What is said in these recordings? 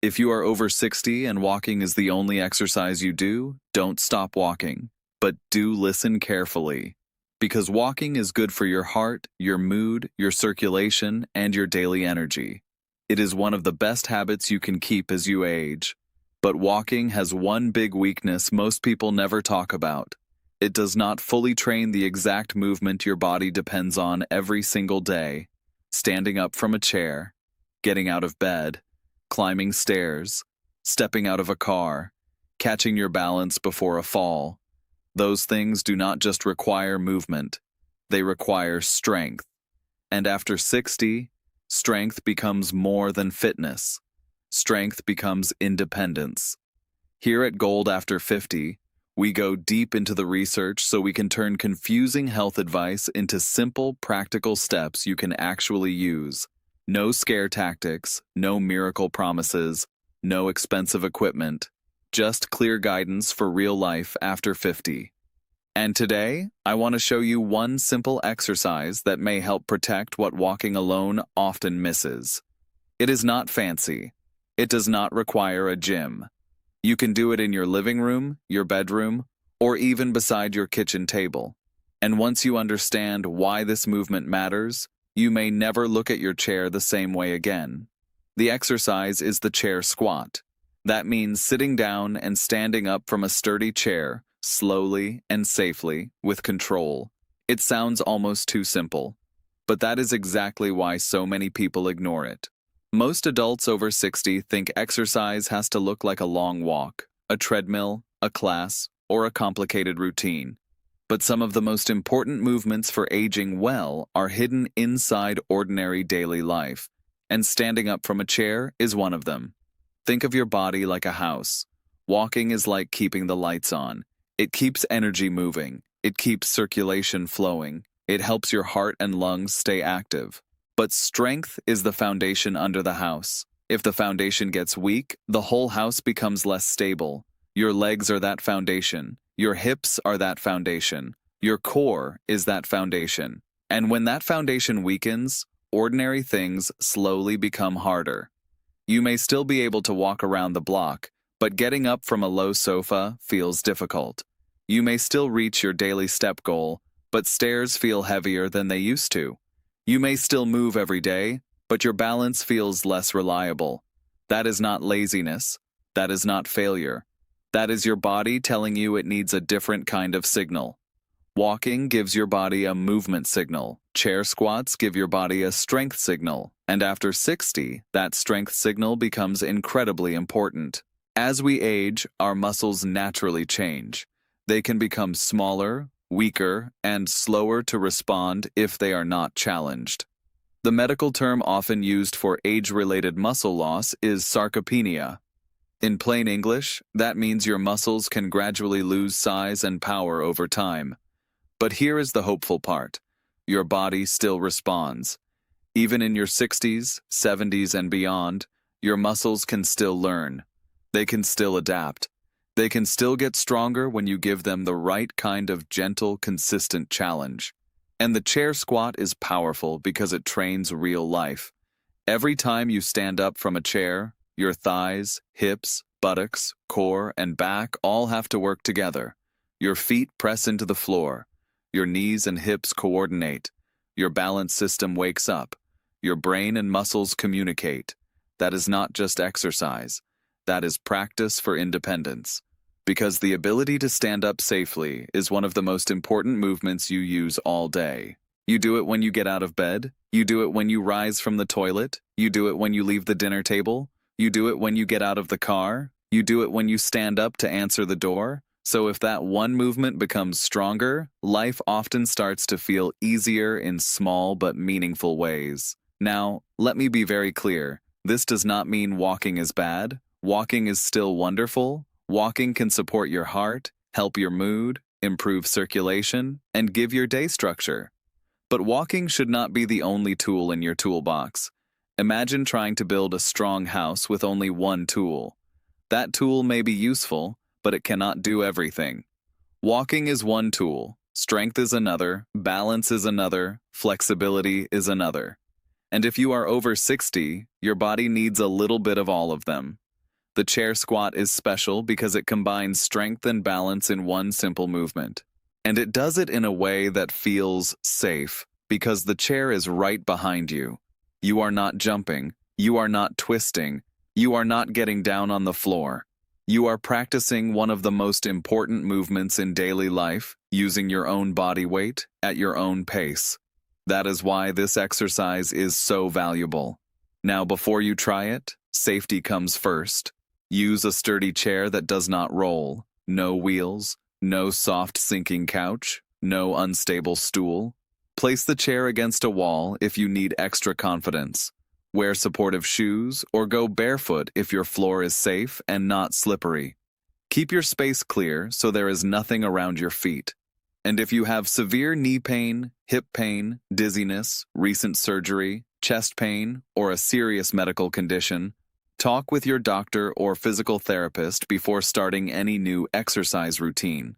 If you are over 60 and walking is the only exercise you do, don't stop walking. But do listen carefully. Because walking is good for your heart, your mood, your circulation, and your daily energy. It is one of the best habits you can keep as you age. But walking has one big weakness most people never talk about. It does not fully train the exact movement your body depends on every single day. Standing up from a chair, getting out of bed, climbing stairs, stepping out of a car, catching your balance before a fall. Those things do not just require movement, they require strength. And after 60, strength becomes more than fitness. Strength becomes independence. Here at Gold After 50, we go deep into the research so we can turn confusing health advice into simple, practical steps you can actually use. No scare tactics, no miracle promises, no expensive equipment, just clear guidance for real life after 50. And today, I want to show you one simple exercise that may help protect what walking alone often misses. It is not fancy. It does not require a gym. You can do it in your living room, your bedroom, or even beside your kitchen table. And once you understand why this movement matters, you may never look at your chair the same way again. The exercise is the chair squat. That means sitting down and standing up from a sturdy chair, slowly and safely, with control. It sounds almost too simple, but that is exactly why so many people ignore it. Most adults over 60 think exercise has to look like a long walk, a treadmill, a class, or a complicated routine. But some of the most important movements for aging well are hidden inside ordinary daily life, and standing up from a chair is one of them. Think of your body like a house. Walking is like keeping the lights on. It keeps energy moving. It keeps circulation flowing. It helps your heart and lungs stay active. But strength is the foundation under the house. If the foundation gets weak, the whole house becomes less stable. Your legs are that foundation. Your hips are that foundation. Your core is that foundation. And when that foundation weakens, ordinary things slowly become harder. You may still be able to walk around the block, but getting up from a low sofa feels difficult. You may still reach your daily step goal, but stairs feel heavier than they used to. You may still move every day, but your balance feels less reliable. That is not laziness. That is not failure. That is your body telling you it needs a different kind of signal. Walking gives your body a movement signal. Chair squats give your body a strength signal. And after 60, that strength signal becomes incredibly important. As we age, our muscles naturally change. They can become smaller, weaker, and slower to respond if they are not challenged. The medical term often used for age-related muscle loss is sarcopenia. In plain English, that means your muscles can gradually lose size and power over time. But here is the hopeful part. Your body still responds. Even in your 60s, 70s, and beyond, your muscles can still learn. They can still adapt. They can still get stronger when you give them the right kind of gentle, consistent challenge. And the chair squat is powerful because it trains real life. Every time you stand up from a chair, your thighs, hips, buttocks, core, and back all have to work together. Your feet press into the floor. Your knees and hips coordinate. Your balance system wakes up. Your brain and muscles communicate. That is not just exercise. That is practice for independence. Because the ability to stand up safely is one of the most important movements you use all day. You do it when you get out of bed. You do it when you rise from the toilet. You do it when you leave the dinner table. You do it when you get out of the car. You do it when you stand up to answer the door. So if that one movement becomes stronger, life often starts to feel easier in small but meaningful ways. Now, let me be very clear. This does not mean walking is bad. Walking is still wonderful. Walking can support your heart, help your mood, improve circulation, and give your day structure. But walking should not be the only tool in your toolbox. Imagine trying to build a strong house with only one tool. That tool may be useful, but it cannot do everything. Walking is one tool, strength is another, balance is another, flexibility is another. And if you are over 60, your body needs a little bit of all of them. The chair squat is special because it combines strength and balance in one simple movement. And it does it in a way that feels safe, because the chair is right behind you. You are not jumping, you are not twisting, you are not getting down on the floor. You are practicing one of the most important movements in daily life, using your own body weight at your own pace. That is why this exercise is so valuable. Now, before you try it, safety comes first. Use a sturdy chair that does not roll, no wheels, no soft sinking couch, no unstable stool. Place the chair against a wall if you need extra confidence. Wear supportive shoes or go barefoot if your floor is safe and not slippery. Keep your space clear so there is nothing around your feet. And if you have severe knee pain, hip pain, dizziness, recent surgery, chest pain, or a serious medical condition, talk with your doctor or physical therapist before starting any new exercise routine.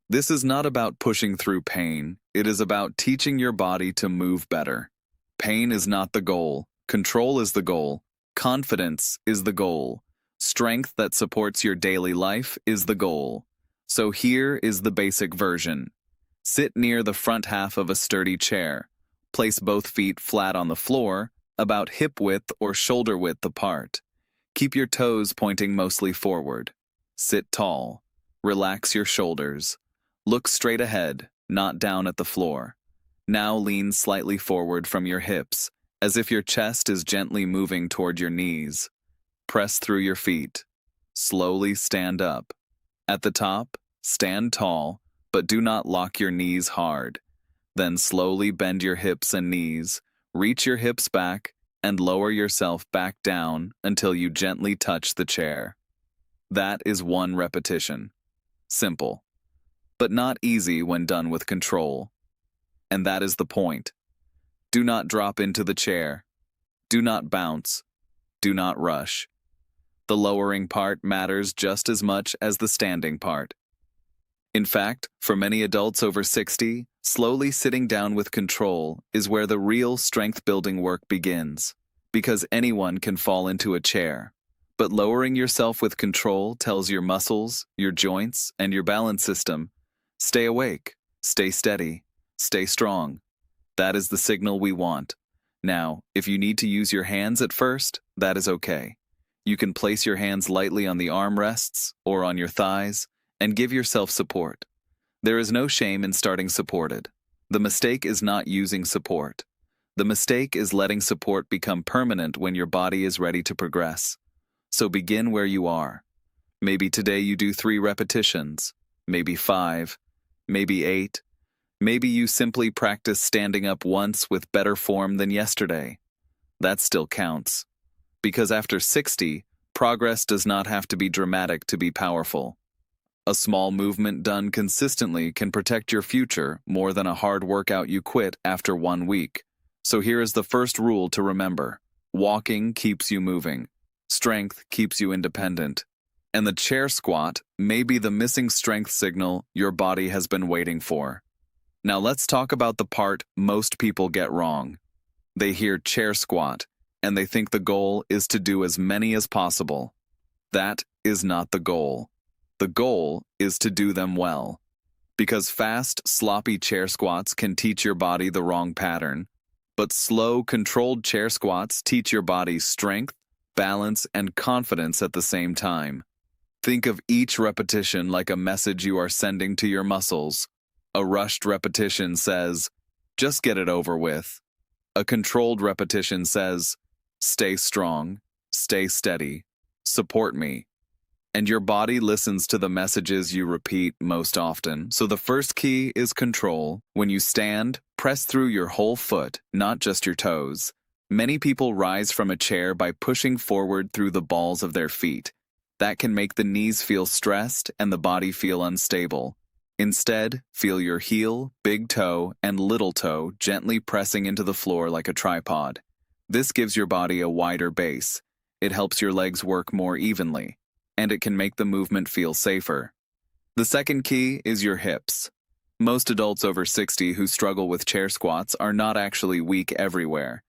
This is not about pushing through pain, it is about teaching your body to move better. Pain is not the goal, control is the goal, confidence is the goal, strength that supports your daily life is the goal. So here is the basic version. Sit near the front half of a sturdy chair. Place both feet flat on the floor, about hip width or shoulder width apart. Keep your toes pointing mostly forward. Sit tall. Relax your shoulders. Look straight ahead, not down at the floor. Now lean slightly forward from your hips, as if your chest is gently moving toward your knees. Press through your feet. Slowly stand up. At the top, stand tall, but do not lock your knees hard. Then slowly bend your hips and knees, reach your hips back, and lower yourself back down until you gently touch the chair. That is one repetition. Simple, but not easy when done with control. And that is the point. Do not drop into the chair. Do not bounce. Do not rush. The lowering part matters just as much as the standing part. In fact, for many adults over 60, slowly sitting down with control is where the real strength-building work begins, because anyone can fall into a chair. But lowering yourself with control tells your muscles, your joints, and your balance system, stay awake, stay steady, stay strong. That is the signal we want. Now, if you need to use your hands at first, that is okay. You can place your hands lightly on the armrests or on your thighs, and give yourself support. There is no shame in starting supported. The mistake is not using support. The mistake is letting support become permanent when your body is ready to progress. So begin where you are. Maybe today you do 3 repetitions, maybe 5, maybe 8. Maybe you simply practice standing up once with better form than yesterday. That still counts. Because after 60, progress does not have to be dramatic to be powerful. A small movement done consistently can protect your future more than a hard workout you quit after 1 week. So here is the first rule to remember. Walking keeps you moving. Strength keeps you independent. And the chair squat may be the missing strength signal your body has been waiting for. Now let's talk about the part most people get wrong. They hear chair squat, and they think the goal is to do as many as possible. That is not the goal. The goal is to do them well. Because fast, sloppy chair squats can teach your body the wrong pattern, but slow, controlled chair squats teach your body strength, balance, and confidence at the same time. Think of each repetition like a message you are sending to your muscles. A rushed repetition says, just get it over with. A controlled repetition says, stay strong, stay steady, support me. And your body listens to the messages you repeat most often. So the first key is control. When you stand, press through your whole foot, not just your toes. Many people rise from a chair by pushing forward through the balls of their feet. That can make the knees feel stressed and the body feel unstable. Instead, feel your heel, big toe, and little toe gently pressing into the floor like a tripod. This gives your body a wider base. It helps your legs work more evenly, and it can make the movement feel safer. The second key is your hips. Most adults over 60 who struggle with chair squats are not actually weak everywhere.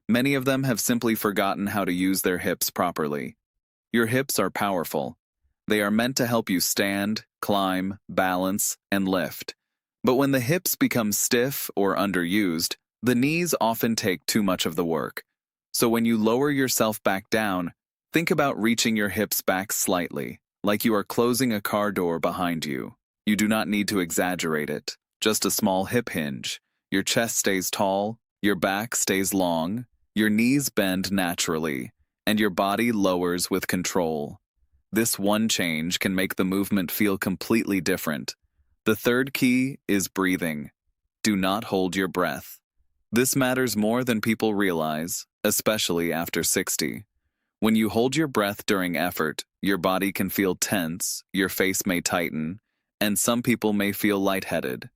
Many of them have simply forgotten how to use their hips properly. Your hips are powerful. They are meant to help you stand, climb, balance, and lift. But when the hips become stiff or underused, the knees often take too much of the work. So when you lower yourself back down, think about reaching your hips back slightly, like you are closing a car door behind you. You do not need to exaggerate it, just a small hip hinge. Your chest stays tall, your back stays long, your knees bend naturally, and your body lowers with control. This one change can make the movement feel completely different. The third key is breathing. Do not hold your breath. This matters more than people realize, especially after 60. When you hold your breath during effort, your body can feel tense, your face may tighten, and some people may feel lightheaded.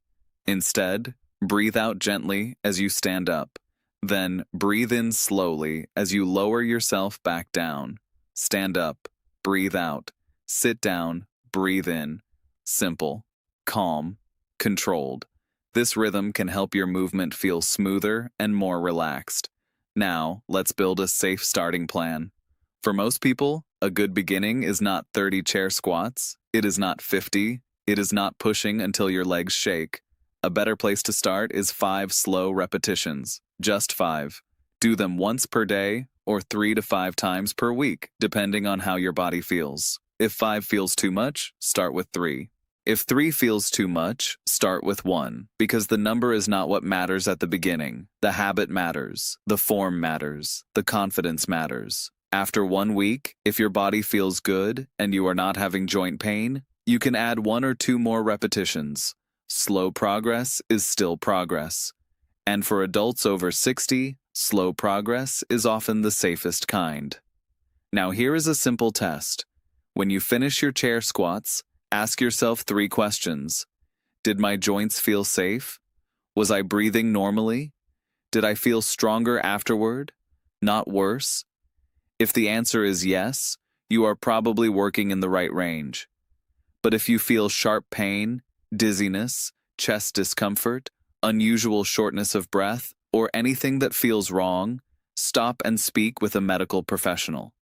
Instead, breathe out gently as you stand up. Then, breathe in slowly as you lower yourself back down. Stand up, breathe out. Sit down, breathe in. Simple, calm, controlled. This rhythm can help your movement feel smoother and more relaxed. Now, let's build a safe starting plan. For most people, a good beginning is not 30 chair squats, it is not 50, it is not pushing until your legs shake. A better place to start is 5 slow repetitions, just 5. Do them once per day or 3 to 5 times per week, depending on how your body feels. If 5 feels too much, start with 3. If 3 feels too much, start with 1, because the number is not what matters at the beginning. The habit matters, the form matters, the confidence matters. After 1 week, if your body feels good and you are not having joint pain, you can add 1 or 2 more repetitions. Slow progress is still progress. And for adults over 60, slow progress is often the safest kind. Now here is a simple test. When you finish your chair squats, ask yourself 3 questions. Did my joints feel safe? Was I breathing normally? Did I feel stronger afterward? Not worse? If the answer is yes, you are probably working in the right range. But if you feel sharp pain, dizziness, chest discomfort, unusual shortness of breath, or anything that feels wrong, stop and speak with a medical professional.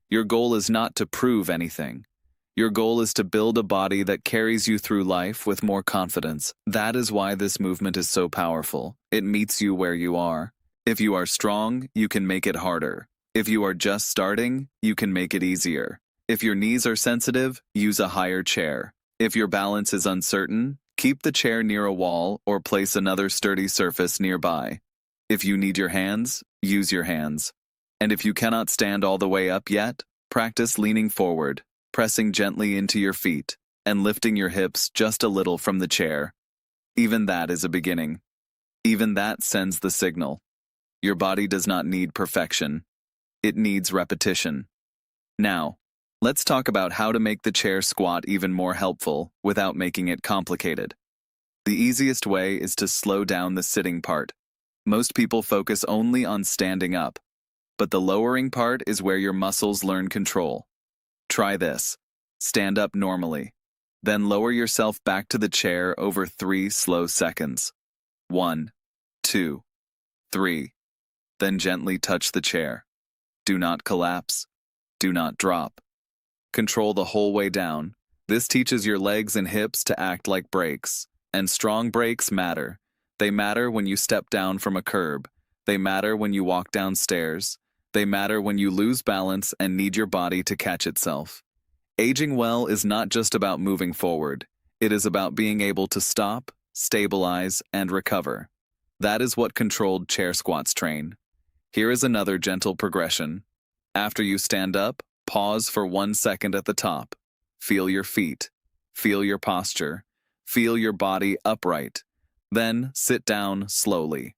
Your goal is not to prove anything. Your goal is to build a body that carries you through life with more confidence. That is why this movement is so powerful. It meets you where you are. If you are strong, you can make it harder. If you are just starting, you can make it easier. If your knees are sensitive, use a higher chair. If your balance is uncertain, keep the chair near a wall or place another sturdy surface nearby. If you need your hands, use your hands. And if you cannot stand all the way up yet, practice leaning forward, pressing gently into your feet, and lifting your hips just a little from the chair. Even that is a beginning. Even that sends the signal. Your body does not need perfection. It needs repetition. Now, let's talk about how to make the chair squat even more helpful without making it complicated. The easiest way is to slow down the sitting part. Most people focus only on standing up, but the lowering part is where your muscles learn control. Try this. Stand up normally. Then lower yourself back to the chair over 3 slow seconds. 1, 2, 3. Then gently touch the chair. Do not collapse. Do not drop. Control the whole way down. This teaches your legs and hips to act like brakes. And strong brakes matter. They matter when you step down from a curb. They matter when you walk downstairs. They matter when you lose balance and need your body to catch itself. Aging well is not just about moving forward. It is about being able to stop, stabilize, and recover. That is what controlled chair squats train. Here is another gentle progression. After you stand up, pause for 1 second at the top. Feel your feet. Feel your posture. Feel your body upright. Then sit down slowly.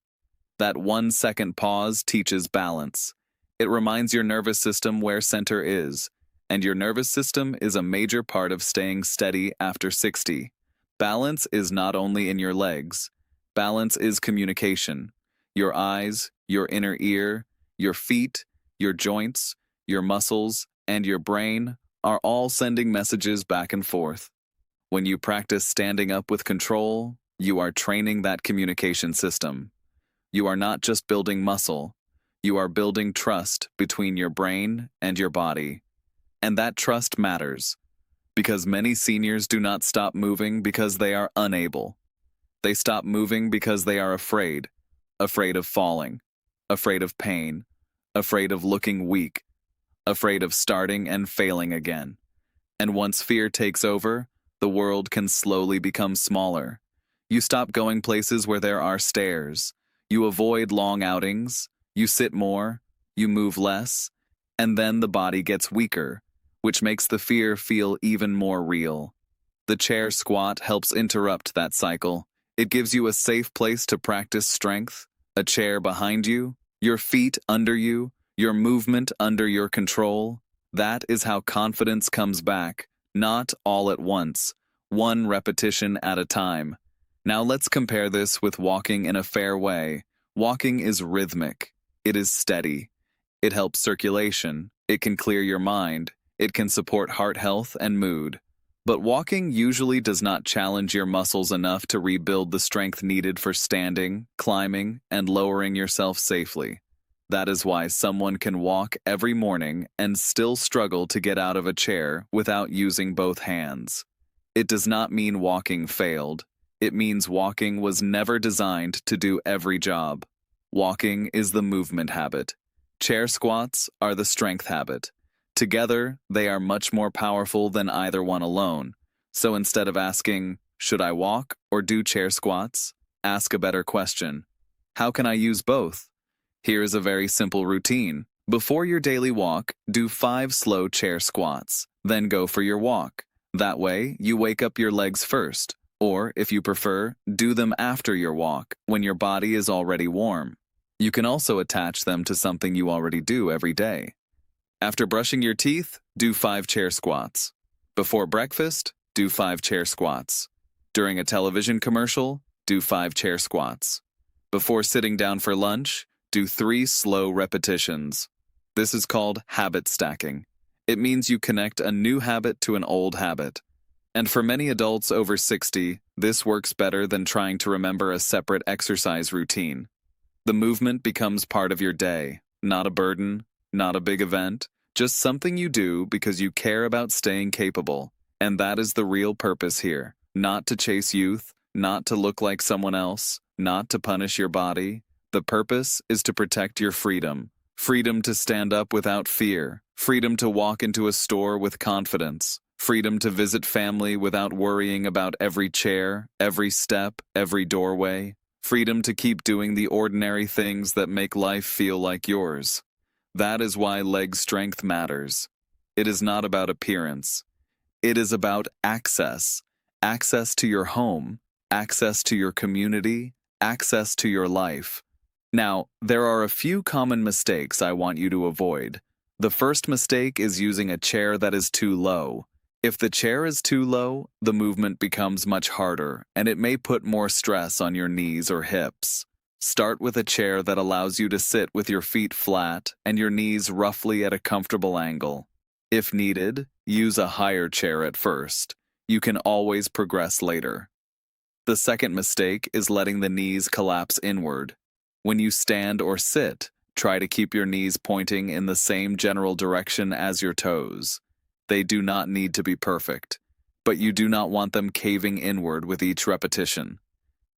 That 1 second pause teaches balance. It reminds your nervous system where center is, and your nervous system is a major part of staying steady after 60. Balance is not only in your legs. Balance is communication. Your eyes, your inner ear, your feet, your joints, your muscles, and your brain are all sending messages back and forth. When you practice standing up with control, you are training that communication system. You are not just building muscle, you are building trust between your brain and your body. And that trust matters, because many seniors do not stop moving because they are unable. They stop moving because they are afraid, afraid of falling, afraid of pain, afraid of looking weak, afraid of starting and failing again. And once fear takes over, the world can slowly become smaller. You stop going places where there are stairs. You avoid long outings. You sit more. You move less. And then the body gets weaker, which makes the fear feel even more real. The chair squat helps interrupt that cycle. It gives you a safe place to practice strength, a chair behind you, your feet under you, your movement under your control. That is how confidence comes back, not all at once, one repetition at a time. Now let's compare this with walking in a fair way. Walking is rhythmic. It is steady. It helps circulation. It can clear your mind. It can support heart health and mood. But walking usually does not challenge your muscles enough to rebuild the strength needed for standing, climbing, and lowering yourself safely. That is why someone can walk every morning and still struggle to get out of a chair without using both hands. It does not mean walking failed. It means walking was never designed to do every job. Walking is the movement habit. Chair squats are the strength habit. Together, they are much more powerful than either one alone. So instead of asking, should I walk or do chair squats? Ask a better question. How can I use both? Here is a very simple routine. Before your daily walk, do 5 slow chair squats. Then go for your walk. That way, you wake up your legs first. Or, if you prefer, do them after your walk, when your body is already warm. You can also attach them to something you already do every day. After brushing your teeth, do 5 chair squats. Before breakfast, do 5 chair squats. During a television commercial, do 5 chair squats. Before sitting down for lunch, do 3 slow repetitions. This is called habit stacking. It means you connect a new habit to an old habit. And for many adults over 60, this works better than trying to remember a separate exercise routine. The movement becomes part of your day, not a burden, not a big event, just something you do because you care about staying capable. And that is the real purpose here. Not to chase youth, not to look like someone else, not to punish your body. The purpose is to protect your freedom. Freedom to stand up without fear. Freedom to walk into a store with confidence. Freedom to visit family without worrying about every chair, every step, every doorway. Freedom to keep doing the ordinary things that make life feel like yours. That is why leg strength matters. It is not about appearance. It is about access. Access to your home, access to your community, access to your life. Now, there are a few common mistakes I want you to avoid. The first mistake is using a chair that is too low. If the chair is too low, the movement becomes much harder, and it may put more stress on your knees or hips. Start with a chair that allows you to sit with your feet flat and your knees roughly at a comfortable angle. If needed, use a higher chair at first. You can always progress later. The second mistake is letting the knees collapse inward. When you stand or sit, try to keep your knees pointing in the same general direction as your toes. They do not need to be perfect, but you do not want them caving inward with each repetition.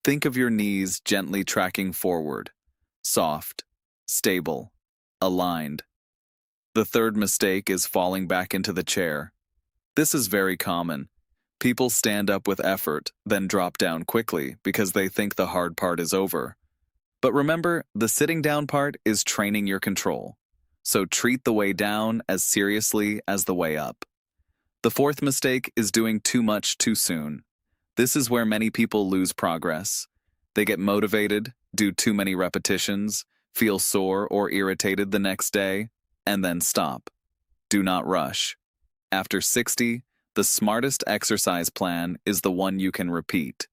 Think of your knees gently tracking forward, soft, stable, aligned. The third mistake is falling back into the chair. This is very common. People stand up with effort, then drop down quickly because they think the hard part is over. But remember, the sitting down part is training your control. So treat the way down as seriously as the way up. The fourth mistake is doing too much too soon. This is where many people lose progress. They get motivated, do too many repetitions, feel sore or irritated the next day, and then stop. Do not rush. After 60, the smartest exercise plan is the one you can repeat.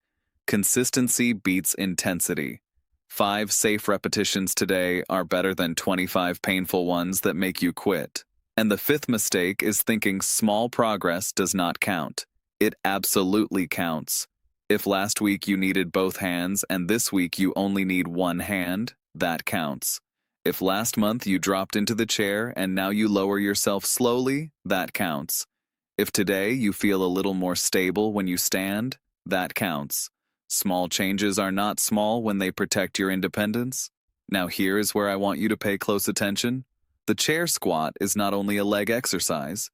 Consistency beats intensity. 5 safe repetitions today are better than 25 painful ones that make you quit. And the fifth mistake is thinking small progress does not count. It absolutely counts. If last week you needed both hands and this week you only need one hand, that counts. If last month you dropped into the chair and now you lower yourself slowly, that counts. If today you feel a little more stable when you stand, that counts. Small changes are not small when they protect your independence. Now here is where I want you to pay close attention. The chair squat is not only a leg exercise,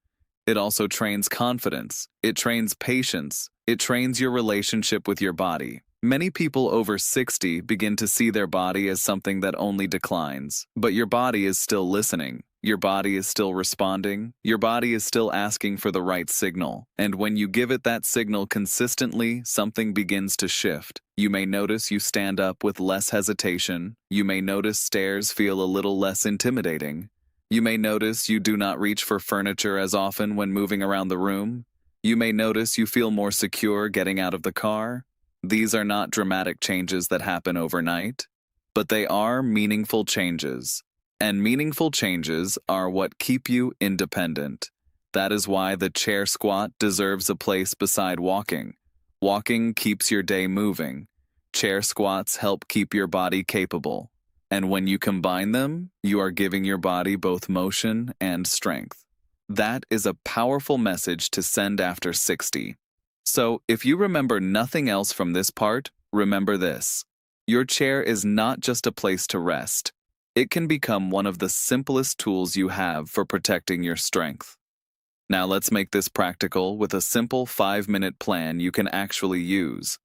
it also trains confidence, it trains patience, it trains your relationship with your body. Many people over 60 begin to see their body as something that only declines, but your body is still listening. Your body is still responding. Your body is still asking for the right signal. And when you give it that signal consistently, something begins to shift. You may notice you stand up with less hesitation. You may notice stairs feel a little less intimidating. You may notice you do not reach for furniture as often when moving around the room. You may notice you feel more secure getting out of the car. These are not dramatic changes that happen overnight, but they are meaningful changes. And meaningful changes are what keep you independent. That is why the chair squat deserves a place beside walking. Walking keeps your day moving. Chair squats help keep your body capable. And when you combine them, you are giving your body both motion and strength. That is a powerful message to send after 60. So, if you remember nothing else from this part, remember this. Your chair is not just a place to rest. It can become one of the simplest tools you have for protecting your strength. Now let's make this practical with a simple 5-minute plan you can actually use.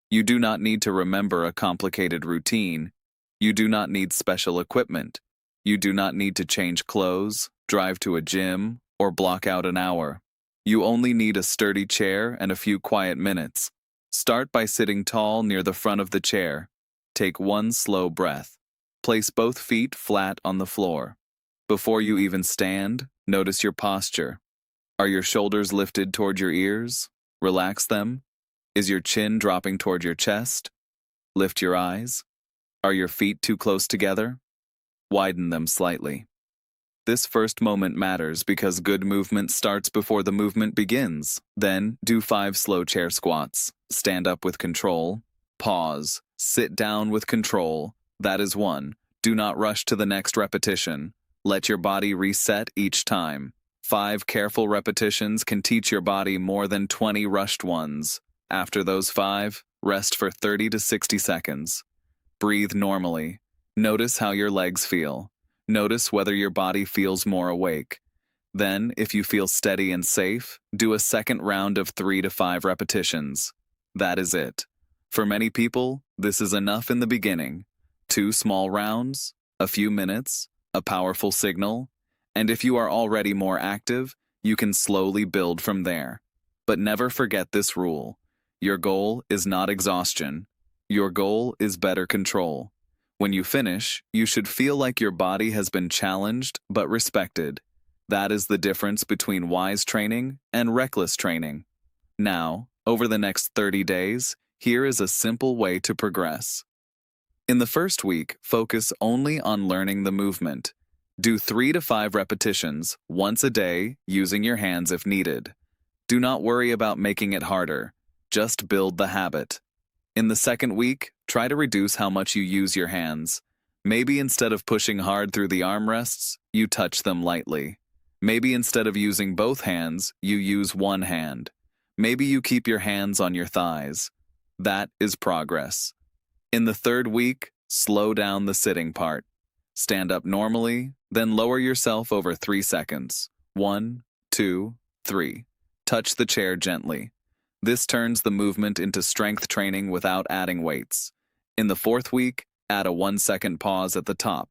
You do not need to remember a complicated routine. You do not need special equipment. You do not need to change clothes, drive to a gym, or block out an hour. You only need a sturdy chair and a few quiet minutes. Start by sitting tall near the front of the chair. Take one slow breath. Place both feet flat on the floor. Before you even stand, notice your posture. Are your shoulders lifted toward your ears? Relax them. Is your chin dropping toward your chest? Lift your eyes. Are your feet too close together? Widen them slightly. This first moment matters because good movement starts before the movement begins. Then, do 5 slow chair squats. Stand up with control. Pause. Sit down with control. That is 1. Do not rush to the next repetition. Let your body reset each time. 5 careful repetitions can teach your body more than 20 rushed ones. After those 5, rest for 30 to 60 seconds. Breathe normally. Notice how your legs feel. Notice whether your body feels more awake. Then, if you feel steady and safe, do a second round of 3 to 5 repetitions. That is it. For many people, this is enough in the beginning. 2 small rounds, a few minutes, a powerful signal, and if you are already more active, you can slowly build from there. But never forget this rule. Your goal is not exhaustion. Your goal is better control. When you finish, you should feel like your body has been challenged but respected. That is the difference between wise training and reckless training. Now, over the next 30 days, here is a simple way to progress. In the first week, focus only on learning the movement. Do 3 to 5 repetitions, once a day, using your hands if needed. Do not worry about making it harder. Just build the habit. In the second week, try to reduce how much you use your hands. Maybe instead of pushing hard through the armrests, you touch them lightly. Maybe instead of using both hands, you use one hand. Maybe you keep your hands on your thighs. That is progress. In the third week, slow down the sitting part. Stand up normally, then lower yourself over 3 seconds. 1, 2, 3. Touch the chair gently. This turns the movement into strength training without adding weights. In the fourth week, add a 1-second pause at the top.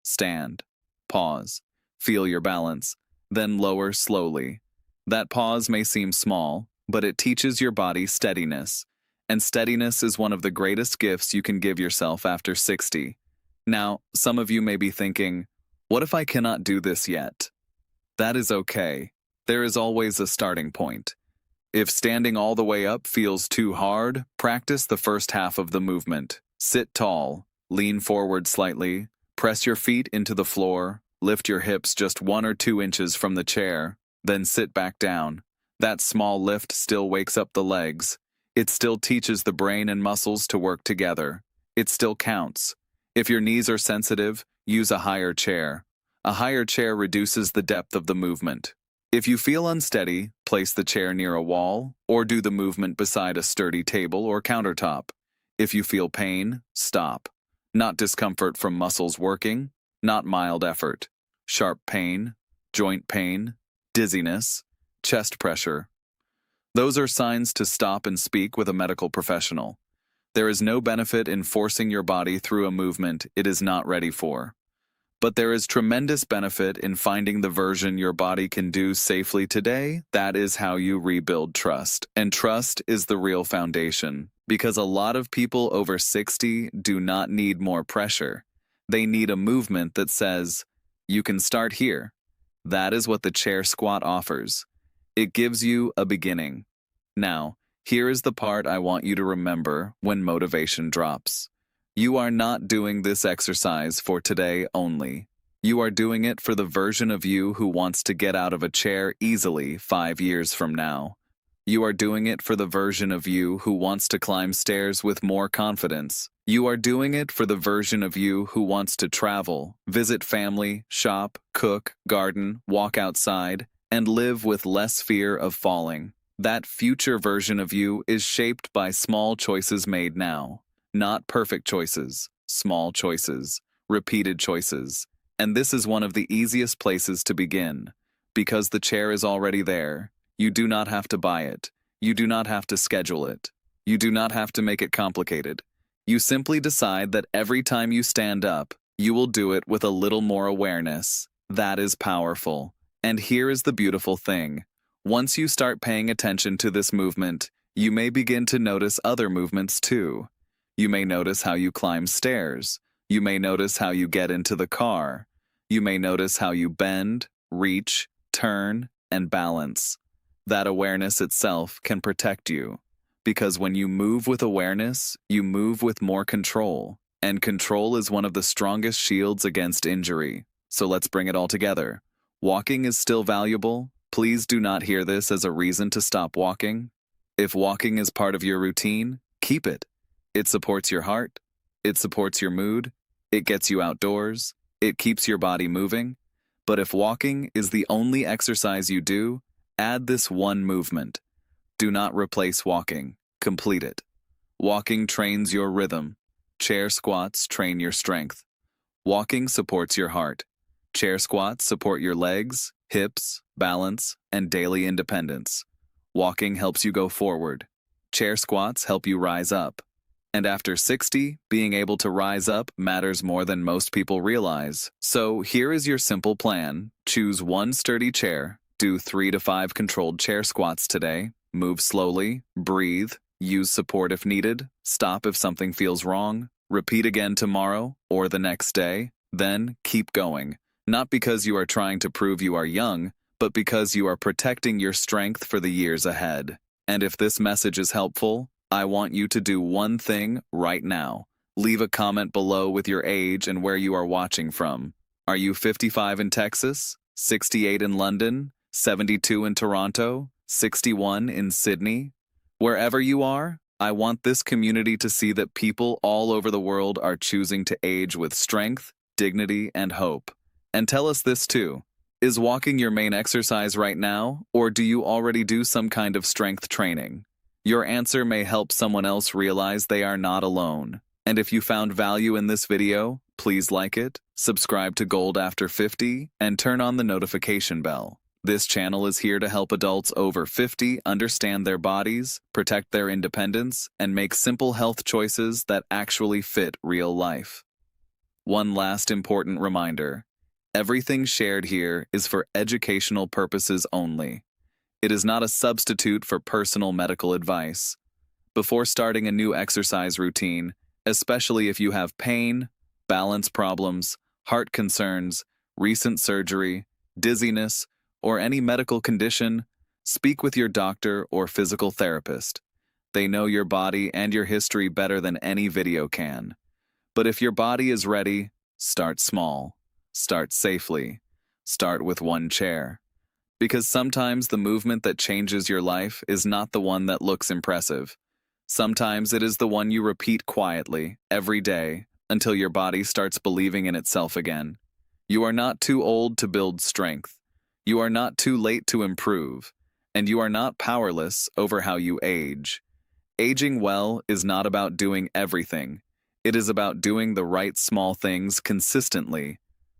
Stand. Pause. Feel your balance. Then lower slowly. That pause may seem small, but it teaches your body steadiness. And steadiness is one of the greatest gifts you can give yourself after 60. Now, some of you may be thinking, what if I cannot do this yet? That is okay. There is always a starting point. If standing all the way up feels too hard, practice the first half of the movement. Sit tall, lean forward slightly, press your feet into the floor, lift your hips just 1 or 2 inches from the chair, then sit back down. That small lift still wakes up the legs. It still teaches the brain and muscles to work together. It still counts. If your knees are sensitive, use a higher chair. A higher chair reduces the depth of the movement. If you feel unsteady, place the chair near a wall or do the movement beside a sturdy table or countertop. If you feel pain, stop. Not discomfort from muscles working, not mild effort. Sharp pain, joint pain, dizziness, chest pressure. Those are signs to stop and speak with a medical professional. There is no benefit in forcing your body through a movement it is not ready for. But there is tremendous benefit in finding the version your body can do safely today. That is how you rebuild trust. And trust is the real foundation, because a lot of people over 60 do not need more pressure. They need a movement that says, you can start here. That is what the chair squat offers. It gives you a beginning. Now, here is the part I want you to remember when motivation drops. You are not doing this exercise for today only. You are doing it for the version of you who wants to get out of a chair easily 5 years from now. You are doing it for the version of you who wants to climb stairs with more confidence. You are doing it for the version of you who wants to travel, visit family, shop, cook, garden, walk outside, and live with less fear of falling. That future version of you is shaped by small choices made now. Not perfect choices, small choices, repeated choices. And this is one of the easiest places to begin. Because the chair is already there. You do not have to buy it. You do not have to schedule it. You do not have to make it complicated. You simply decide that every time you stand up, you will do it with a little more awareness. That is powerful. And here is the beautiful thing. Once you start paying attention to this movement, you may begin to notice other movements too. You may notice how you climb stairs. You may notice how you get into the car. You may notice how you bend, reach, turn, and balance. That awareness itself can protect you. Because when you move with awareness, you move with more control. And control is one of the strongest shields against injury. So let's bring it all together. Walking is still valuable. Please do not hear this as a reason to stop walking. If walking is part of your routine, keep it. It supports your heart. It supports your mood. It gets you outdoors. It keeps your body moving. But if walking is the only exercise you do, add this one movement. Do not replace walking. Complete it. Walking trains your rhythm. Chair squats train your strength. Walking supports your heart. Chair squats support your legs, hips, balance, and daily independence. Walking helps you go forward. Chair squats help you rise up. And after 60, being able to rise up matters more than most people realize. So here is your simple plan. Choose one sturdy chair. Do 3 to 5 controlled chair squats today. Move slowly, breathe, use support if needed, stop if something feels wrong, repeat again tomorrow or the next day, then keep going. Not because you are trying to prove you are young, but because you are protecting your strength for the years ahead. And if this message is helpful, I want you to do one thing right now. Leave a comment below with your age and where you are watching from. Are you 55 in Texas, 68 in London, 72 in Toronto, 61 in Sydney? Wherever you are, I want this community to see that people all over the world are choosing to age with strength, dignity, and hope. And tell us this too. Is walking your main exercise right now, or do you already do some kind of strength training? Your answer may help someone else realize they are not alone. And if you found value in this video, please like it, subscribe to Gold After 50, and turn on the notification bell. This channel is here to help adults over 50 understand their bodies, protect their independence, and make simple health choices that actually fit real life. One last important reminder. Everything shared here is for educational purposes only. It is not a substitute for personal medical advice. Before starting a new exercise routine, especially if you have pain, balance problems, heart concerns, recent surgery, dizziness, or any medical condition, speak with your doctor or physical therapist. They know your body and your history better than any video can. But if your body is ready, start small. Start safely. Start with one chair. Because sometimes the movement that changes your life is not the one that looks impressive. Sometimes it is the one you repeat quietly, every day, until your body starts believing in itself again. You are not too old to build strength. You are not too late to improve. And you are not powerless over how you age. Aging well is not about doing everything. It is about doing the right small things consistently.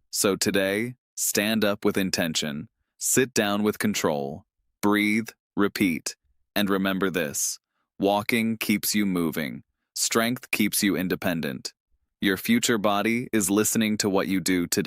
So today, stand up with intention, sit down with control, breathe, repeat, and remember this: walking keeps you moving, strength keeps you independent. Your future body is listening to what you do today.